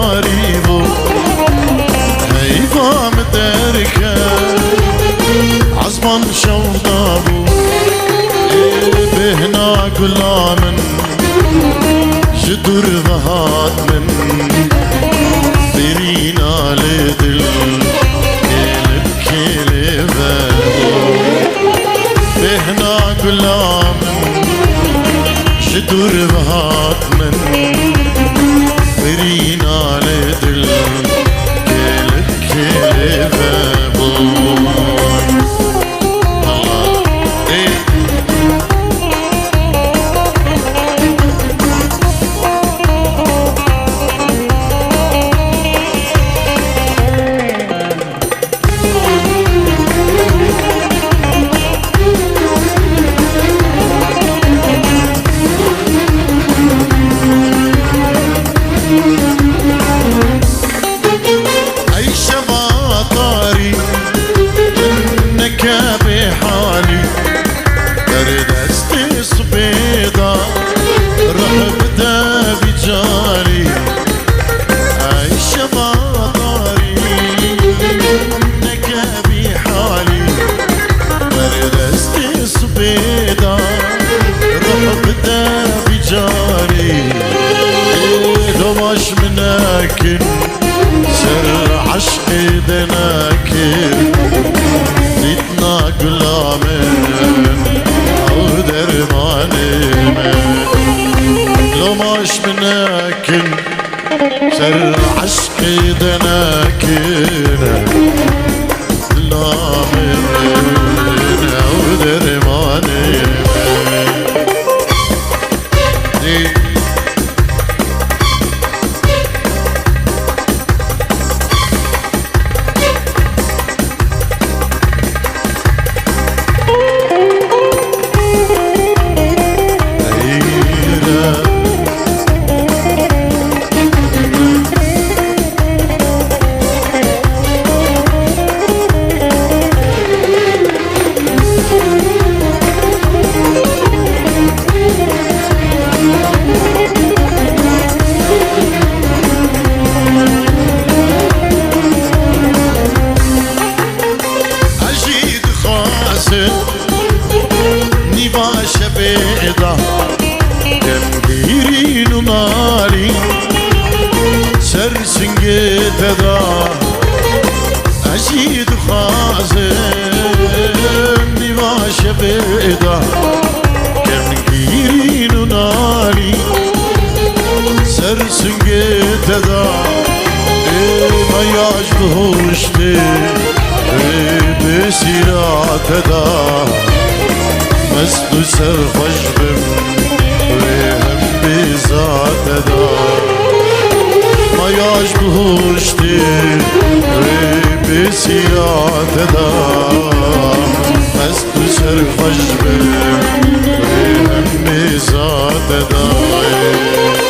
قريبو هيفا متركة عزمان شوطابو بهنا كلا من جدر ظهات من برينا لدل كلب كلبة بهنا كلا من جدر ظهات من برينا لدل كلب كلبة مناكن سر عشقي دناكن زيتنا كلا من أو درماني من لو ماش مناكن سر عشقي دناكن لا من أو درماني من نيفاشة بيضة جنبيرين وناري سرسن جيتدا أجيد خازن نيفاشة بيضة جنبيرين وناري سرسن جيتدا ما يعجبهوشتي بسيرات دا مسدو سرخش بم وهم بذات دا ما يعجبهوشتي بسيرات دا مسدو سرخش بم وهم بذات دا